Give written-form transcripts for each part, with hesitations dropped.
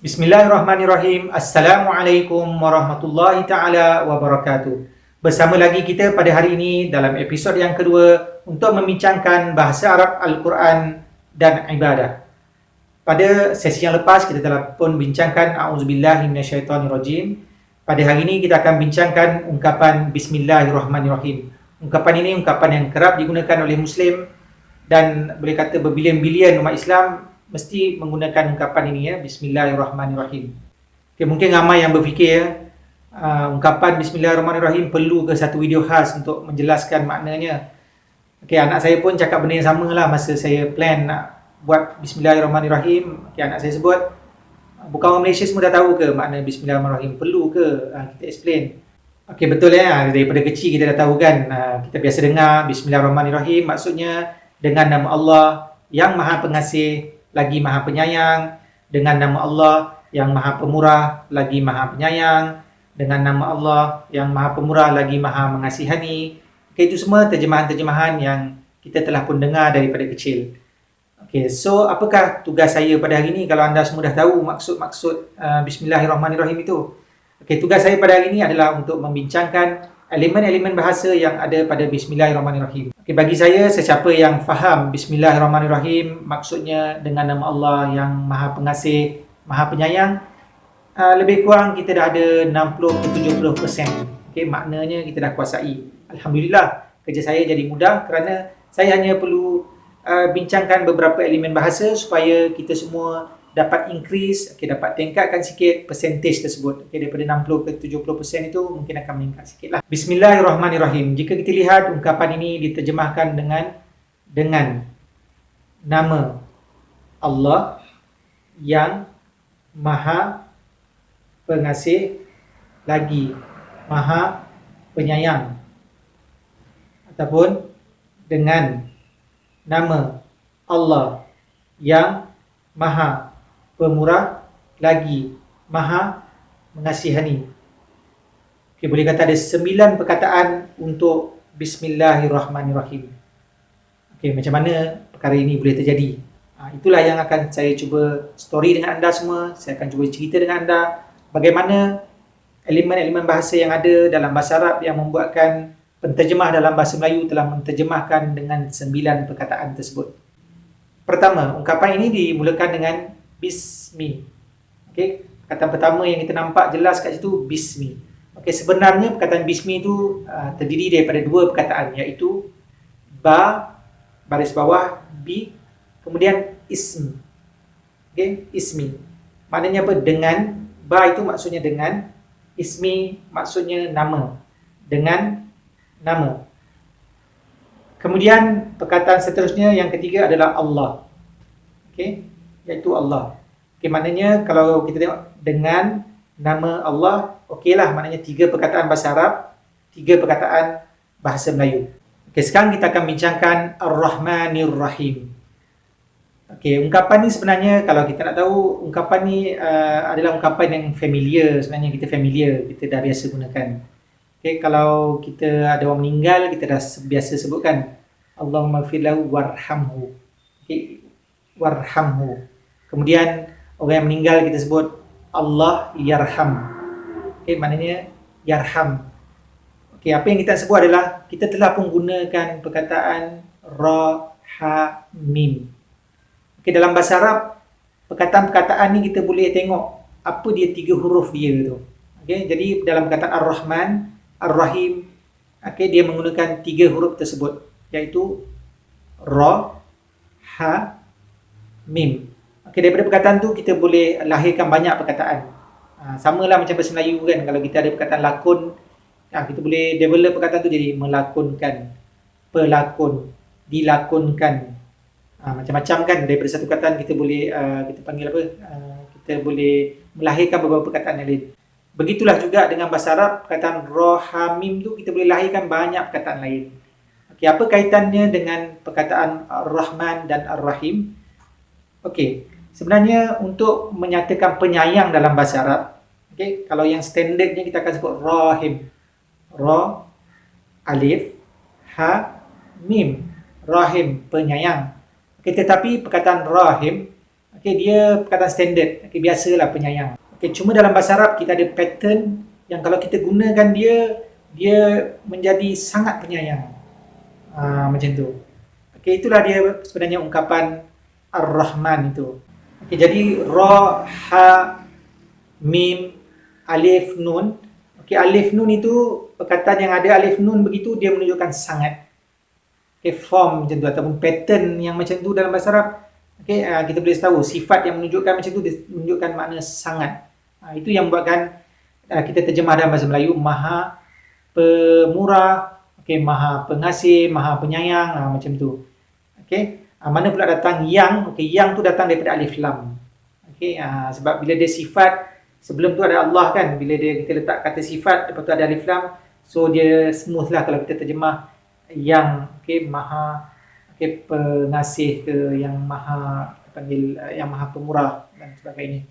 Bismillahirrahmanirrahim. Assalamualaikum warahmatullahi ta'ala wabarakatuh. Bersama lagi kita pada hari ini dalam episod yang kedua untuk membincangkan bahasa Arab Al-Quran dan ibadah. Pada sesi yang lepas kita telah pun bincangkan A'udzubillahi minasyaitonirrajim. Pada hari ini kita akan bincangkan ungkapan Bismillahirrahmanirrahim. Ungkapan ini ungkapan yang kerap digunakan oleh Muslim dan boleh kata berbilion-bilion umat Islam mesti menggunakan ungkapan ini ya, Bismillahirrahmanirrahim. Okay, mungkin ramai yang berfikir ya, ungkapan Bismillahirrahmanirrahim perlu ke satu video khas untuk menjelaskan maknanya. Okay, anak saya pun cakap benda yang sama lah masa saya plan nak buat Bismillahirrahmanirrahim. Okay, anak saya sebut, bukan orang Malaysia semua dah tahu ke makna Bismillahirrahmanirrahim? Perlu ke? Kita explain. Okay, betul ya, daripada kecil kita dah tahu kan. Kita biasa dengar Bismillahirrahmanirrahim maksudnya dengan nama Allah yang Maha Pengasih lagi Maha Penyayang, dengan nama Allah yang Maha Pemurah lagi Maha Penyayang, dengan nama Allah yang Maha Pemurah lagi Maha Mengasihani. Okay, itu semua terjemahan-terjemahan yang kita telah pun dengar daripada kecil. Okay, so apakah tugas saya pada hari ini kalau anda semua dah tahu maksud-maksud Bismillahirrahmanirrahim itu? Okay, tugas saya pada hari ini adalah untuk membincangkan elemen-elemen bahasa yang ada pada Bismillahirrahmanirrahim. Okay, bagi saya, sesiapa yang faham Bismillahirrahmanirrahim maksudnya dengan nama Allah yang Maha Pengasih, Maha Penyayang, lebih kurang kita dah ada 60-70%. Okay, maknanya kita dah kuasai. Alhamdulillah, kerja saya jadi mudah kerana saya hanya perlu bincangkan beberapa elemen bahasa supaya kita semua dapat increase, dapat tingkatkan sikit percentage tersebut. Daripada 60 ke 70% itu mungkin akan meningkat sikit lah. Bismillahirrahmanirrahim. Jika kita lihat ungkapan ini diterjemahkan dengan nama Allah yang Maha Pengasih lagi Maha Penyayang, ataupun dengan nama Allah yang Maha Pemurah lagi Maha Mengasihani. Okay, boleh kata ada 9 perkataan untuk Bismillahirrahmanirrahim. Okay, macam mana perkara ini boleh terjadi? Itulah yang akan saya cuba story dengan anda semua. Saya akan cuba cerita dengan anda bagaimana elemen-elemen bahasa yang ada dalam bahasa Arab yang membuatkan penterjemah dalam bahasa Melayu telah menterjemahkan dengan 9 perkataan tersebut. Pertama, ungkapan ini dimulakan dengan Bismi. Okey, perkataan pertama yang kita nampak jelas kat situ Bismi. Okey, sebenarnya perkataan Bismi itu terdiri daripada 2 perkataan, iaitu ba baris bawah bi kemudian ism. Okey, ismi. Maknanya apa? Dengan. Ba itu maksudnya dengan, ismi maksudnya nama. Dengan nama. Kemudian perkataan seterusnya yang ketiga adalah Allah. Okey, iaitu Allah. Okey, maknanya kalau kita tengok dengan nama Allah, okeylah, maknanya 3 perkataan bahasa Arab, 3 perkataan bahasa Melayu. Okey, sekarang kita akan bincangkan Ar-Rahmanir-Rahim. Okey, ungkapan ni sebenarnya kalau kita nak tahu, ungkapan ni adalah ungkapan yang familiar, sebenarnya kita familiar, kita dah biasa gunakan. Okey, kalau kita ada orang meninggal, kita dah biasa sebutkan Allahumma ighfir lahu warhamhu. Okey, warhamhu. Kemudian orang yang meninggal kita sebut Allah yarham. Okey, maknanya yarham. Okey, apa yang kita sebut adalah kita telah pun gunakan perkataan ra ha mim. Okey, dalam bahasa Arab perkataan-perkataan ni kita boleh tengok apa dia 3 huruf dia tu. Okey, jadi dalam perkataan Ar-Rahman, Ar-Rahim, okey, dia menggunakan 3 huruf tersebut, iaitu ra ha mim. Okey, daripada perkataan tu kita boleh lahirkan banyak perkataan. Samalah macam bahasa Melayu kan, kalau kita ada perkataan lakon, kita boleh develop perkataan tu jadi melakonkan, pelakon, dilakonkan. Macam-macam kan, daripada satu perkataan kita boleh kita panggil apa? Kita boleh melahirkan beberapa perkataan yang lain. Begitulah juga dengan bahasa Arab, perkataan ra ha mim tu kita boleh lahirkan banyak perkataan lain. Okey, apa kaitannya dengan perkataan Ar-Rahman dan Ar-Rahim? Okey, sebenarnya untuk menyatakan penyayang dalam bahasa Arab, okey, kalau yang standardnya kita akan sebut Rahim. Ra, alif, ha, mim. Rahim, penyayang. Okey, tetapi perkataan Rahim, Okey, dia perkataan standard. Okey, biasalah penyayang. Okey, cuma dalam bahasa Arab kita ada pattern yang kalau kita gunakan dia menjadi sangat penyayang. Macam tu. Okey, itulah dia sebenarnya ungkapan Ar-Rahman itu. Okey, jadi Ra, Ha, Mim, Alif, Nun. Okey, Alif, Nun itu perkataan yang ada Alif, Nun begitu dia menunjukkan sangat. Okey, form macam tu ataupun pattern yang macam tu dalam bahasa Arab. Okey, kita boleh tahu sifat yang menunjukkan macam tu dia menunjukkan makna sangat. Itu yang membuatkan kita terjemah dalam bahasa Melayu Maha Pemurah, okey, Maha Pengasih, Maha Penyayang, macam tu. Okey, mana pula datang yang? Okey, yang tu datang daripada alif lam. Okey, sebab bila dia sifat sebelum tu ada Allah kan, bila kita letak kata sifat lepas tu ada alif lam, so dia smooth lah kalau kita terjemah yang, okey, Maha, okey, Pengasih ke, yang Maha panggil yang Maha Pemurah dan sebagainya.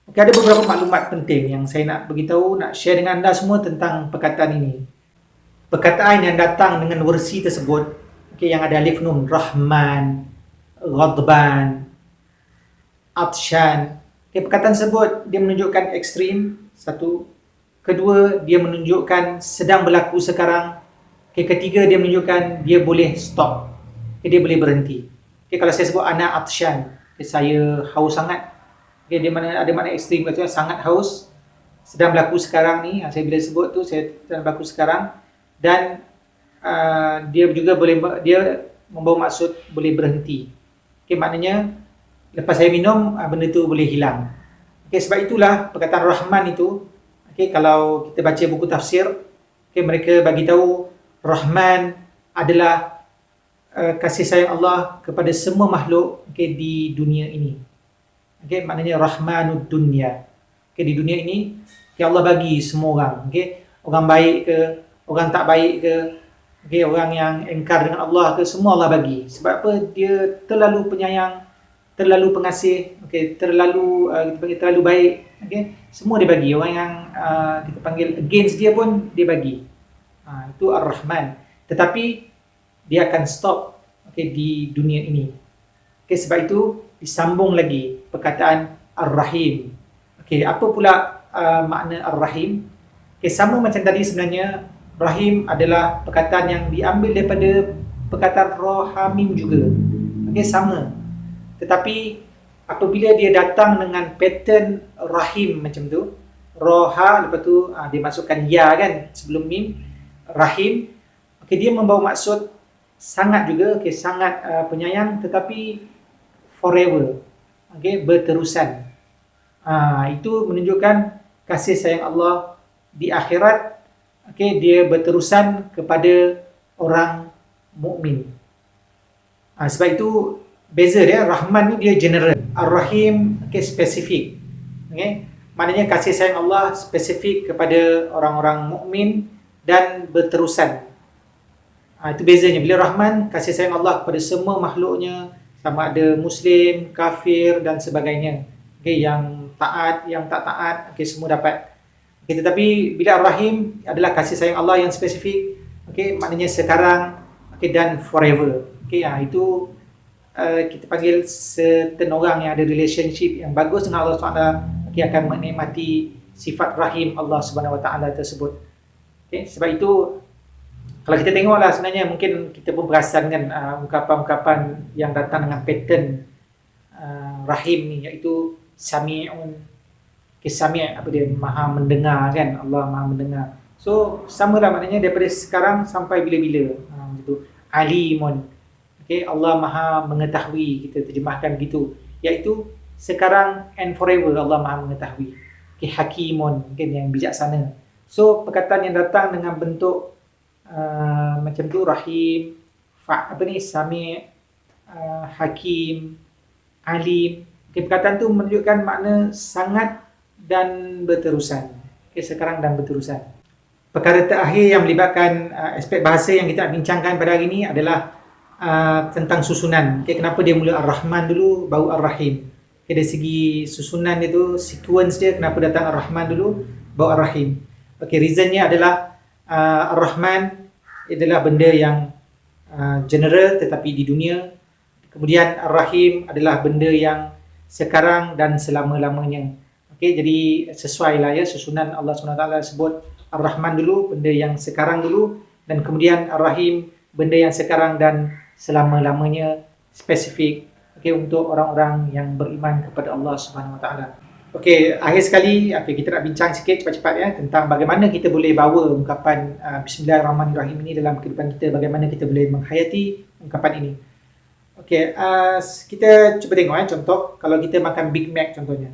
Okey, ada beberapa maklumat penting yang saya nak beritahu, nak share dengan anda semua tentang perkataan ini. Perkataan yang datang dengan versi tersebut, okey, yang ada alif nun, Rahman, Ghadban, Atshan. Okey, perkataan tersebut dia menunjukkan ekstrim, satu. Kedua, dia menunjukkan sedang berlaku sekarang. Okey, ketiga, dia menunjukkan dia boleh stop. Okey, dia boleh berhenti. Okey, kalau saya sebut ana Atshan, okay, saya haus sangat. Okay, dia ada makna ekstrim, katanya sangat haus, sedang berlaku sekarang ni. Saya bila sebut tu, saya sedang berlaku sekarang. Dan dia juga dia membawa maksud boleh berhenti. Okay, maknanya lepas saya minum, benda tu boleh hilang. Okay, sebab itulah perkataan Rahman itu, okay, kalau kita baca buku tafsir, okay, mereka bagi tahu Rahman adalah kasih sayang Allah kepada semua makhluk, okay, di dunia ini. Okay, maknanya Rahmanud Dunya. Okay, di dunia ini, okay, Allah bagi semua orang. Okay, orang baik ke, orang tak baik ke, okay, orang yang engkar dengan Allah ke, semua Allah bagi. Sebab apa? Dia terlalu penyayang, terlalu pengasih, okay, terlalu kita panggil terlalu baik. Okay, semua dia bagi. Orang yang kita panggil against dia pun dia bagi. Itu Ar-Rahman. Tetapi dia akan stop, okay, di dunia ini. Okay, sebab itu disambung lagi perkataan Ar-Rahim. Okey, apa pula makna Ar-Rahim? Okey, sama macam tadi sebenarnya, Rahim adalah perkataan yang diambil daripada perkataan Rahamim juga. Okey, sama. Tetapi apabila dia datang dengan pattern Rahim macam tu, Roha, lepas tu dia masukkan ya kan sebelum mim, Rahim. Okey, dia membawa maksud sangat juga, okey, sangat penyayang, tetapi forever, okay, berterusan. Itu menunjukkan kasih sayang Allah di akhirat, okay, dia berterusan kepada orang mukmin. Sebab itu beza dia, Rahman ni dia general, Ar-Rahim, okay, spesifik. Okay, maknanya kasih sayang Allah spesifik kepada orang-orang mukmin dan berterusan. Itu bezanya. Bila Rahman, kasih sayang Allah kepada semua makhluknya, sama ada Muslim, kafir dan sebagainya. Okay, yang taat, yang tak taat, okay, semua dapat. Okay, tetapi bila Ar-Rahim adalah kasih sayang Allah yang spesifik, okay, maknanya sekarang, okay, dan forever. Okay, itu kita panggil certain orang yang ada relationship yang bagus dengan Allah SWT, okay, akan menikmati sifat Rahim Allah SWT tersebut. Okay, sebab itu kalau kita tengoklah sebenarnya mungkin kita pun perasan kan ungkapan-ungkapan yang datang dengan pattern Rahim ni, iaitu Sami'un. Okay, Sami' apa dia? Maha mendengar kan, Allah Maha mendengar. So samalah maknanya daripada sekarang sampai bila-bila. Gitu. Alimun. Okay, Allah Maha mengetahui, kita terjemahkan gitu. Iaitu sekarang and forever Allah Maha mengetahui. Okay, Hakimun, kan, yang bijaksana. So perkataan yang datang dengan bentuk macam tu, Rahim, Sami', Hakim, Alim. Okay, perkataan tu menunjukkan makna sangat dan berterusan. Okay, sekarang dan berterusan. Perkara terakhir yang melibatkan aspek bahasa yang kita nak bincangkan pada hari ini adalah tentang susunan. Okay, kenapa dia mula Ar-Rahman dulu baru Ar-Rahim? Okay, dari segi susunan dia tu, sequence dia, kenapa datang Ar-Rahman dulu baru Ar-Rahim? Okay, reasonnya adalah Ar-Rahman adalah benda yang general tetapi di dunia. Kemudian Ar-Rahim adalah benda yang sekarang dan selama-lamanya. Okey, jadi sesuai lah ya susunan Allah SWT sebut Ar-Rahman dulu, benda yang sekarang dulu, dan kemudian Ar-Rahim, benda yang sekarang dan selama-lamanya, spesifik. Okey, untuk orang-orang yang beriman kepada Allah Subhanahu Wa Taala. Okey, akhir sekali kita nak bincang sikit cepat-cepat ya tentang bagaimana kita boleh bawa ungkapan Bismillahirrahmanirrahim ini dalam kehidupan kita, bagaimana kita boleh menghayati ungkapan ini. Okey, kita cuba tengok contoh kalau kita makan Big Mac contohnya.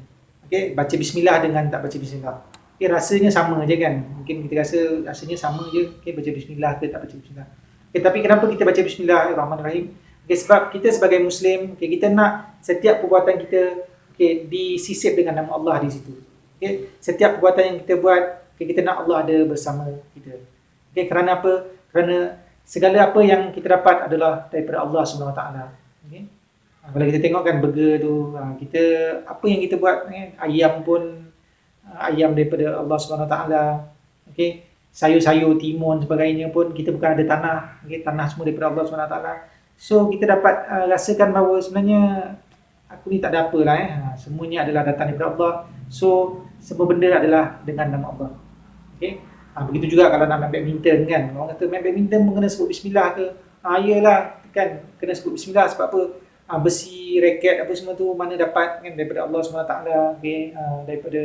Okey, baca bismillah dengan tak baca bismillah. Okey, rasanya sama je kan? Mungkin kita rasa rasanya sama je. Okey, baca bismillah ke tak baca bismillah. Okey, tapi kenapa kita baca Bismillahirrahmanirrahim? Okey, sebab kita sebagai Muslim, kita nak setiap perbuatan kita disisip dengan nama Allah di situ. Okay? Setiap perbuatan yang kita buat, kita nak Allah ada bersama kita. Okay? Kerana apa? Kerana segala apa yang kita dapat adalah daripada Allah SWT. Okay? Kalau kita tengok kan burger tu, kita apa yang kita buat, ayam pun ayam daripada Allah SWT. Okay? Sayur-sayur, timun sebagainya pun kita bukan ada tanah. Okay? Tanah semua daripada Allah SWT. So kita dapat rasakan bahawa sebenarnya aku ni tak ada apalah semuanya adalah datang daripada Allah. So semua benda adalah dengan nama Allah. Okey. Begitu juga kalau nak main badminton kan. Orang kata main badminton pun kena sebut bismillah ke? Iyalah kan kena sebut bismillah sebab apa? Besi, raket apa semua tu mana dapat kan daripada Allah SWT. Okey. Daripada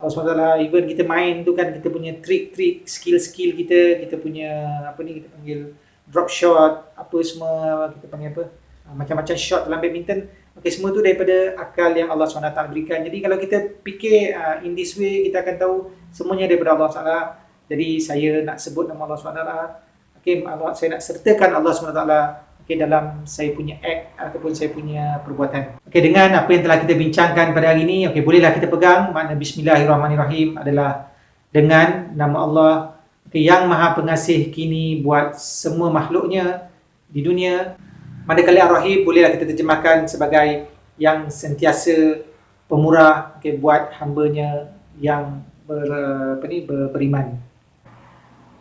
Allah SWT. Even kita main tu kan kita punya trik-trik, skill-skill kita punya apa ni kita panggil drop shot, apa semua kita panggil apa? Macam-macam shot dalam badminton. Okey, semua tu daripada akal yang Allah SWT berikan. Jadi kalau kita fikir in this way, kita akan tahu semuanya daripada Allah SWT. Jadi saya nak sebut nama Allah SWT. Okey, saya nak sertakan Allah SWT dalam saya punya act ataupun saya punya perbuatan. Okey, dengan apa yang telah kita bincangkan pada hari ini, bolehlah kita pegang makna Bismillahirrahmanirrahim adalah dengan nama Allah yang Maha Pengasih kini buat semua makhluknya di dunia. Manakala Ar-Rahim bolehlah kita terjemahkan sebagai yang sentiasa pemurah buat hamba-Nya yang beriman.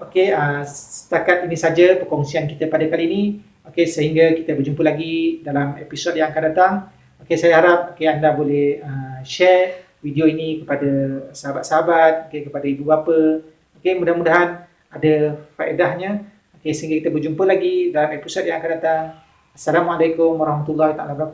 Okey, setakat ini saja perkongsian kita pada kali ini. Okey, sehingga kita berjumpa lagi dalam episod yang akan datang. Okey, saya harap anda boleh share video ini kepada sahabat-sahabat, kepada ibu bapa. Okey, mudah-mudahan ada faedahnya. Okey, sehingga kita berjumpa lagi dalam episod yang akan datang. Assalamualaikum warahmatullahi wabarakatuh.